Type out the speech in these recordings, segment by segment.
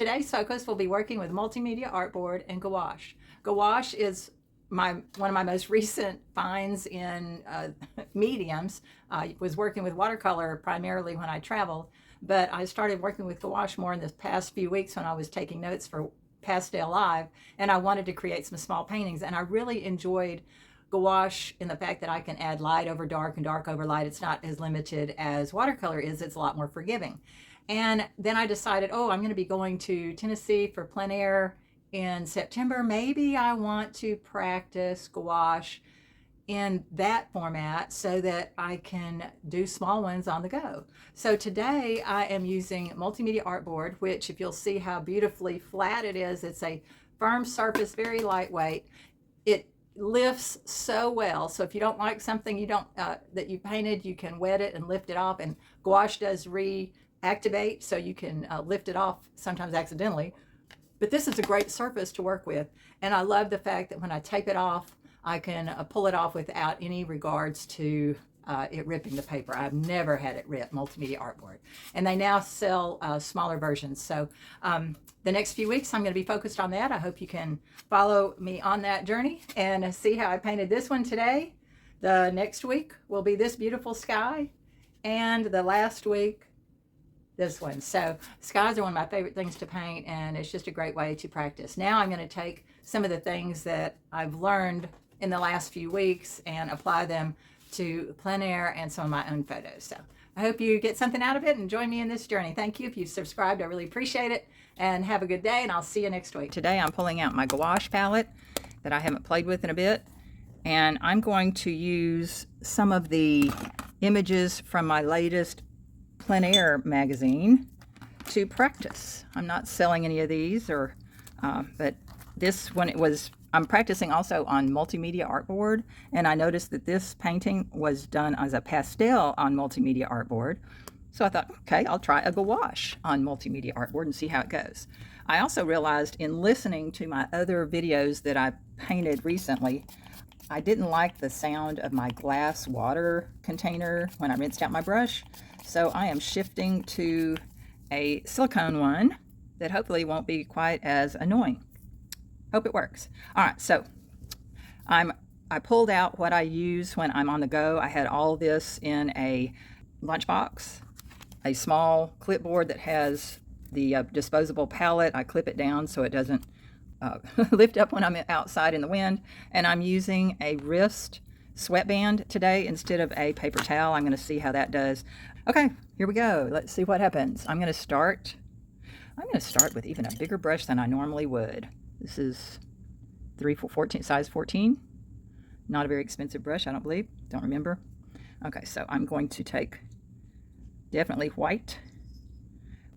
Today's focus will be working with Multimedia Artboard and Gouache. Gouache is one of my most recent finds in mediums. I was working with watercolor primarily when I traveled, but I started working with gouache more in the past few weeks when I was taking notes for Pastel Live, and I wanted to create some small paintings, and I really enjoyed gouache in the fact that I can add light over dark and dark over light. It's not as limited as watercolor is. It's a lot more forgiving. And then I decided, oh, I'm going to be going to Tennessee for Plein Air in September. Maybe I want to practice gouache in that format so that I can do small ones on the go. So today I am using Multimedia Artboard, which, if you'll see how beautifully flat it is, it's a firm surface, very lightweight. It lifts so well. So if you don't like something you don't that you painted, you can wet it and lift it off. And gouache does reactivate, so you can lift it off sometimes accidentally. But this is a great surface to work with. And I love the fact that when I tape it off, I can pull it off without any regards to it ripping the paper. I've never had it rip, Multimedia Artboard. And they now sell smaller versions. So the next few weeks, I'm going to be focused on that. I hope you can follow me on that journey and see how I painted this one today. The next week will be this beautiful sky. And the last week, this one. So skies are one of my favorite things to paint, and it's just a great way to practice. Now I'm going to take some of the things that I've learned in the last few weeks and apply them to plein air and some of my own photos. So I hope you get something out of it and join me in this journey. Thank you. If you've subscribed, I really appreciate it, and have a good day, and I'll see you next week. Today I'm pulling out my gouache palette that I haven't played with in a bit, and I'm going to use some of the images from my latest Plein Air Magazine to practice. I'm not selling any of these, but this one, I'm practicing also on Multimedia Artboard, and I noticed that this painting was done as a pastel on Multimedia Artboard. So I thought, okay, I'll try a gouache on Multimedia Artboard and see how it goes. I also realized in listening to my other videos that I painted recently, I didn't like the sound of my glass water container when I rinsed out my brush. So I am shifting to a silicone one that hopefully won't be quite as annoying. Hope it works. All right, so I pulled out what I use when I'm on the go. I had all this in a lunchbox, a small clipboard that has the disposable palette. I clip it down so it doesn't lift up when I'm outside in the wind. And I'm using a wrist sweatband today instead of a paper towel. I'm going to see how that does. Okay, here we go. Let's see what happens. I'm going to start with even a bigger brush than I normally would. This is 14, size 14. Not a very expensive brush, I don't believe. Don't remember. Okay, so I'm going to take definitely white.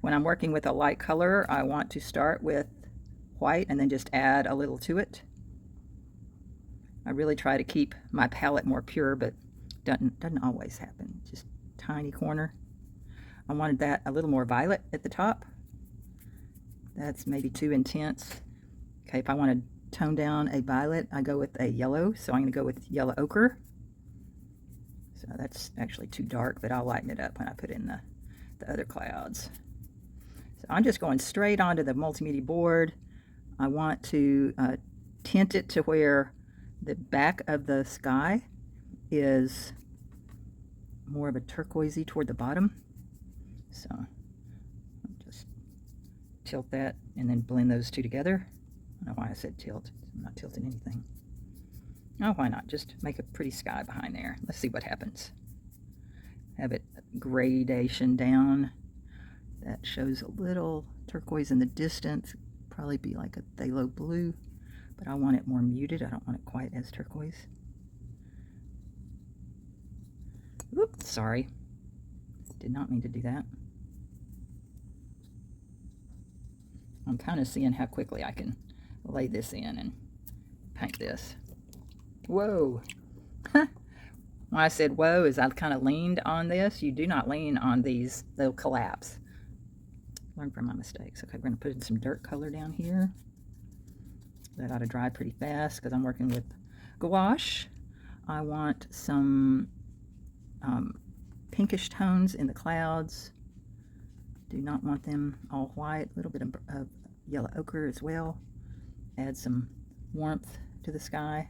When I'm working with a light color, I want to start with white and then just add a little to it. I really try to keep my palette more pure, but doesn't always happen. Just tiny corner. I wanted that a little more violet at the top. That's maybe too intense. Okay, if I want to tone down a violet, I go with a yellow, so I'm going to go with yellow ochre. So that's actually too dark, but I'll lighten it up when I put in the other clouds. So I'm just going straight onto the multimedia board. I want to tint it to where the back of the sky is more of a turquoisey toward the bottom. So I'll just tilt that and then blend those two together. I don't know why I said tilt. I'm not tilting anything. Oh, why not? Just make a pretty sky behind there. Let's see what happens. Have it gradation down. That shows a little turquoise in the distance. Probably be like a phthalo blue, but I want it more muted. I don't want it quite as turquoise. Oops, sorry. Did not mean to do that. I'm kind of seeing how quickly I can lay this in and paint this. Whoa. When I said whoa is I kind of leaned on this. You do not lean on these. They'll collapse. Learn from my mistakes. Okay, we're going to put in some dirt color down here. That ought to dry pretty fast because I'm working with gouache. I want some pinkish tones in the clouds. Do not want them all white. A little bit of yellow ochre as well. Add some warmth to the sky.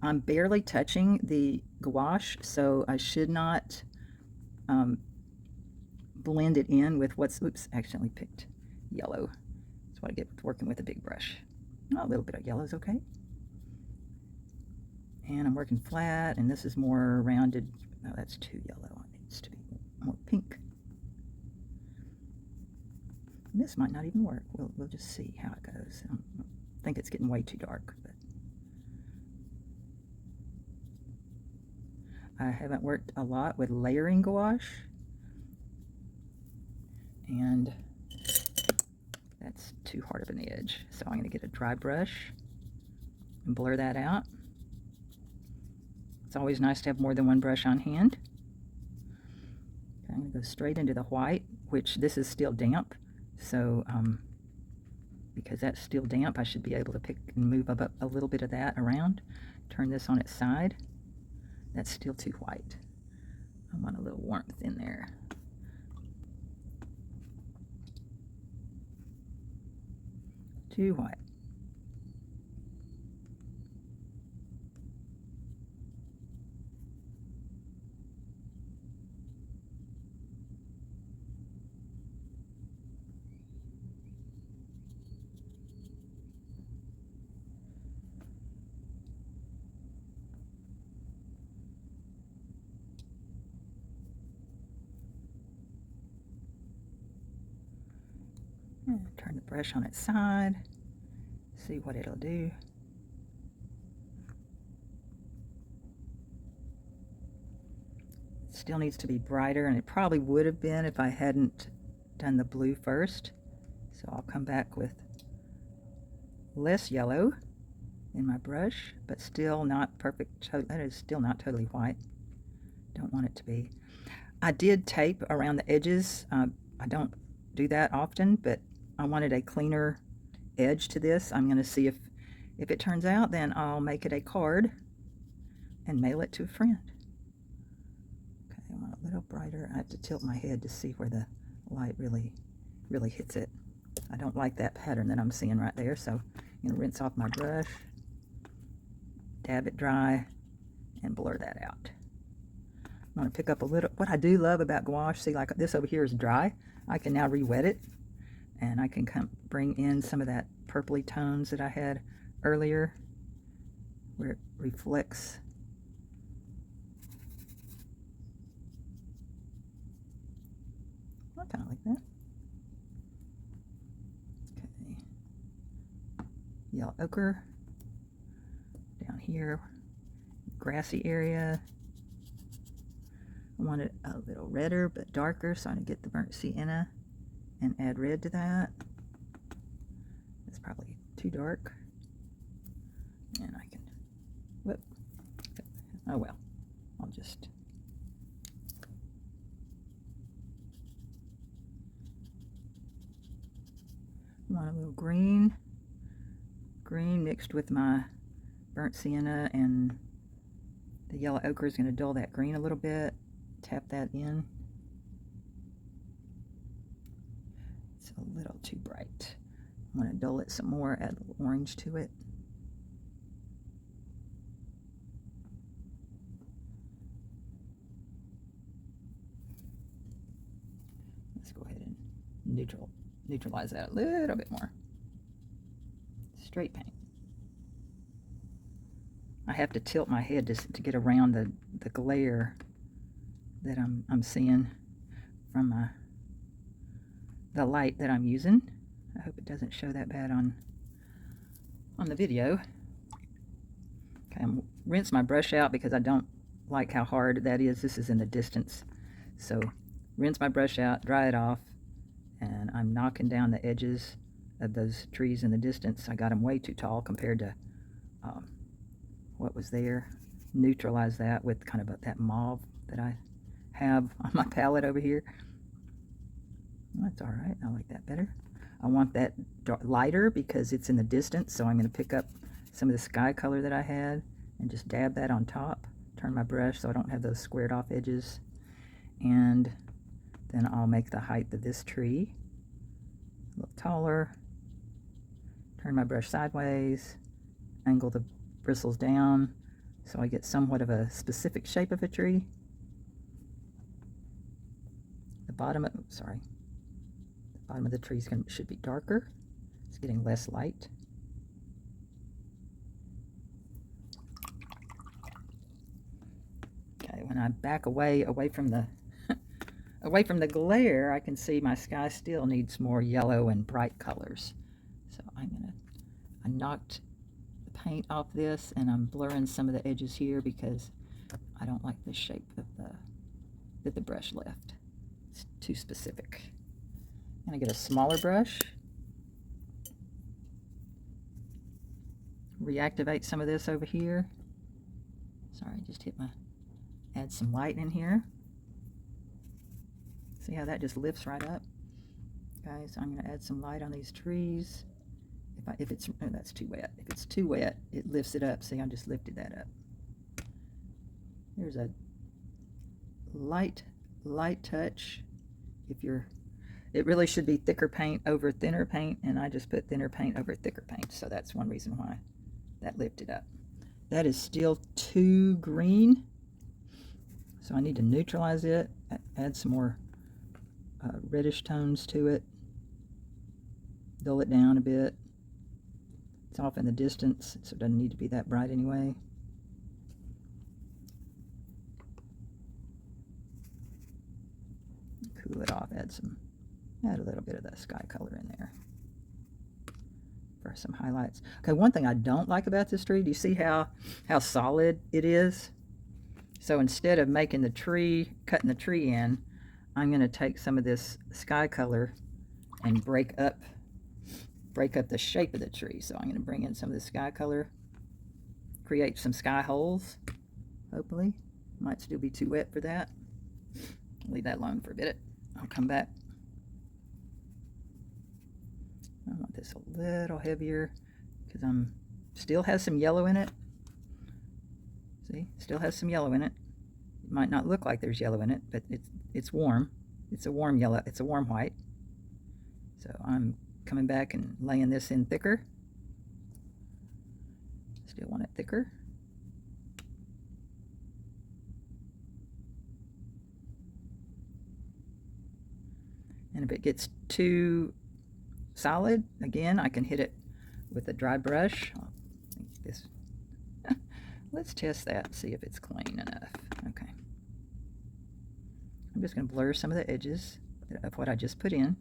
I'm barely touching the gouache, so I should not blend it in with what's, oops, accidentally picked yellow. That's what I get with working with a big brush. Oh, a little bit of yellow is okay. And I'm working flat, and this is more rounded. No, that's too yellow. It needs to be more pink. And this might not even work. We'll just see how it goes. I think it's getting way too dark, but I haven't worked a lot with layering gouache, and that's too hard of an edge. So I'm going to get a dry brush and blur that out. It's always nice to have more than one brush on hand. Okay, I'm going to go straight into the white, which this is still damp. So because that's still damp, I should be able to pick and move up a little bit of that around. Turn this on its side. That's still too white. I want a little warmth in there. Too white. Turn the brush on its side, see what it'll do. It still needs to be brighter, and it probably would have been if I hadn't done the blue first. So I'll come back with less yellow in my brush, but still not perfect. That is still not totally white. Don't want it to be. I did tape around the edges. I don't do that often, but I wanted a cleaner edge to this. I'm going to see if it turns out, then I'll make it a card and mail it to a friend. Okay, I want a little brighter. I have to tilt my head to see where the light really hits it. I don't like that pattern that I'm seeing right there, so I'm going to rinse off my brush, dab it dry, and blur that out. I'm going to pick up a little. What I do love about gouache, see, like this over here is dry. I can now re-wet it, and I can bring in some of that purpley tones that I had earlier, where it reflects. I kind of like that. Okay. Yellow ochre down here, grassy area. I want it a little redder but darker, so I'm going to get the burnt sienna and add red to that. It's probably too dark. And I can, whoop. Oh well, I'll just. I want a little green mixed with my burnt sienna, and the yellow ochre is going to dull that green a little bit. Tap that in. It's a little too bright. I'm going to dull it some more, add a little orange to it. Let's go ahead and neutralize that a little bit more. Straight paint. I have to tilt my head to get around the glare that I'm seeing from the light that I'm using. I hope it doesn't show that bad on the video. Okay, I'm rinse my brush out because I don't like how hard that is. This is in the distance. So rinse my brush out, dry it off, and I'm knocking down the edges of those trees in the distance. I got them way too tall compared to what was there. Neutralize that with kind of that mauve that I have on my palette over here. That's all right. I like that better. I want that lighter because it's in the distance, so I'm going to pick up some of the sky color that I had and just dab that on top. Turn my brush so I don't have those squared off edges. And Then I'll make the height of this tree a little taller, turn my brush sideways, angle the bristles down so I get somewhat of a specific shape of a tree. The bottom of the tree should be darker. It's getting less light. Okay, when I back away from the the glare, I can see my sky still needs more yellow and bright colors. So I knocked the paint off this, and I'm blurring some of the edges here because I don't like the shape of that the brush left. It's too specific. I'm gonna get a smaller brush, reactivate some of this over here. Sorry, just add some light in here. See how that just lifts right up? Okay, so I'm going to add some light on these trees. If it's, oh, that's too wet. If it's too wet, it lifts it up. See, I just lifted that up. There's a light touch. It really should be thicker paint over thinner paint, and I just put thinner paint over thicker paint. So that's one reason why that lifted up. That is still too green. So I need to neutralize it, add some more reddish tones to it, dull it down a bit. It's off in the distance, so it doesn't need to be that bright anyway. Cool it off, add a little bit of that sky color in there for some highlights. Okay, one thing I don't like about this tree, do you see how solid it is? So instead of cutting the tree in, I'm going to take some of this sky color and break up the shape of the tree. So I'm going to bring in some of the sky color, create some sky holes, hopefully. Might still be too wet for that. Leave that alone for a bit. I'll come back. I want this a little heavier because still has some yellow in it. See, still has some yellow in it. It might not look like there's yellow in it, but it's warm. It's a warm yellow. It's a warm white. So I'm coming back and laying this in thicker. Still want it thicker. And if it gets too solid, again, I can hit it with a dry brush. Let's test that, see if it's clean enough. Okay. I'm just going to blur some of the edges of what I just put in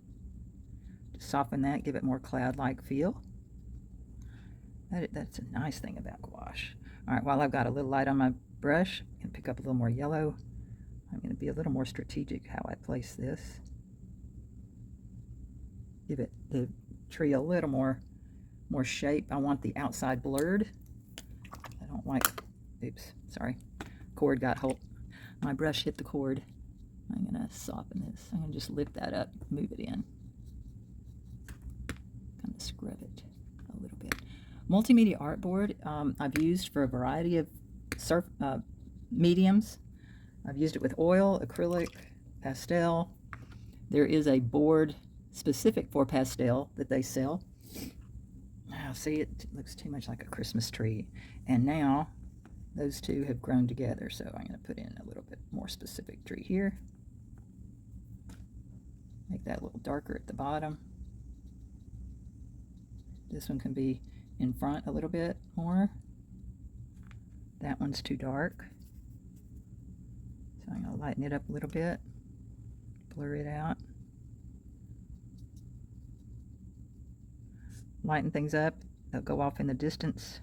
to soften that, give it more cloud-like feel. That's a nice thing about gouache. All right, while I've got a little light on my brush, I can pick up a little more yellow. I'm going to be a little more strategic how I place this. Give it the tree a little more shape. I want the outside blurred. I don't like, oops, sorry, cord got hold. My brush hit the cord. I'm going to soften this. I'm going to just lift that up, move it in. Kind of scrub it a little bit. Multimedia Artboard I've used for a variety of mediums. I've used it with oil, acrylic, pastel. There is a board specific for pastel that they sell. Now, see, it looks too much like a Christmas tree. And now those two have grown together, so I'm going to put in a little bit more specific tree here. Make that a little darker at the bottom. This one can be in front a little bit more. That one's too dark. So I'm going to lighten it up a little bit, blur it out. Lighten things up, they'll go off in the distance.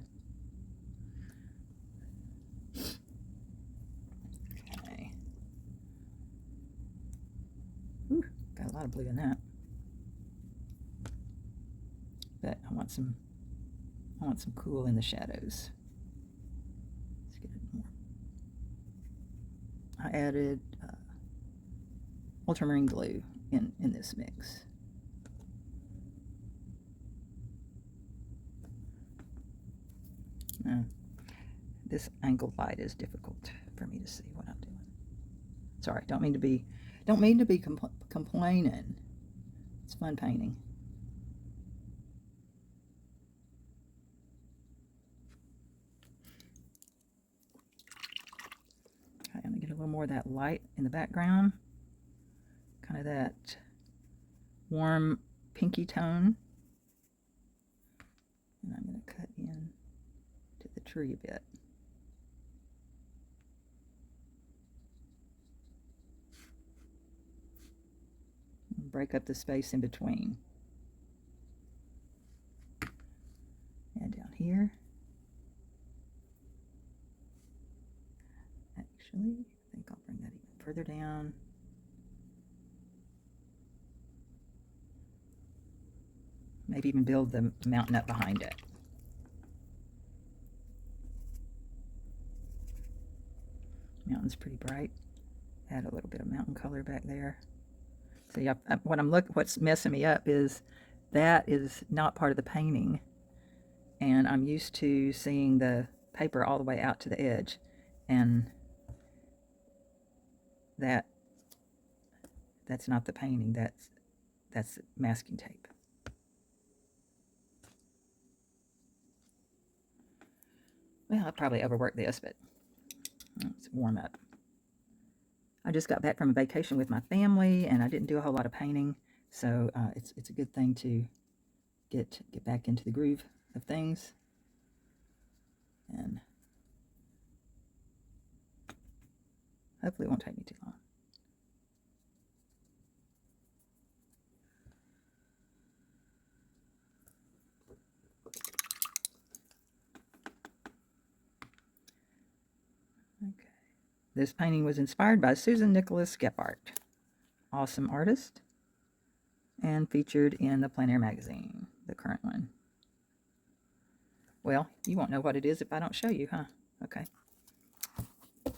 Okay. Ooh, got a lot of blue in that. But I want some cool in the shadows. Let's get it more. I added ultramarine glue in this mix. This angled light is difficult for me to see what I'm doing. Sorry, don't mean to be Don't mean to be complaining. It's fun painting. Okay, I'm gonna get a little more of that light in the background. Kind of that warm pinky tone. And I'm going to cut in to the tree a bit. And break up the space in between. And down here. Actually, I think I'll bring that even further down. Maybe even build the mountain up behind it. Mountain's pretty bright. Add a little bit of mountain color back there. See, what's messing me up is that is not part of the painting, and I'm used to seeing the paper all the way out to the edge, and that's not the painting. That's masking tape. Well, I probably overworked this, but let's warm up. I just got back from a vacation with my family, and I didn't do a whole lot of painting, so it's a good thing to get back into the groove of things. And hopefully it won't take me too long. Okay. This painting was inspired by Susan Nicholas Gephart, awesome artist, and featured in the Plein Air Magazine, the current one. Well, you won't know what it is if I don't show you, huh? Okay.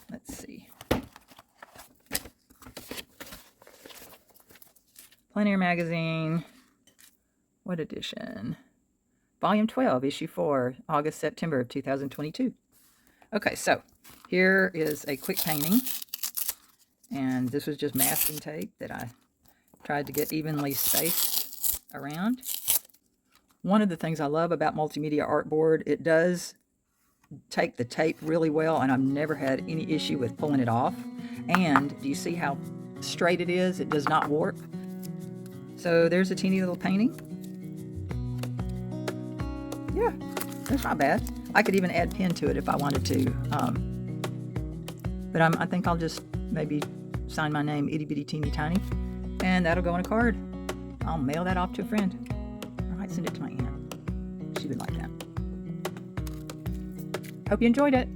Let's see. Plein Air Magazine, what edition? Volume 12, Issue 4, August, September of 2022. Okay, so here is a quick painting, and this was just masking tape that I tried to get evenly spaced around. One of the things I love about Multimedia Artboard, it does take the tape really well, and I've never had any issue with pulling it off. And do you see how straight it is? It does not warp. So there's a teeny little painting. Yeah, that's not bad. I could even add pen to it if I wanted to. But I think I'll just maybe sign my name itty bitty teeny tiny, and that'll go in a card. I'll mail that off to a friend. I might send it to my aunt. She would like that. Hope you enjoyed it.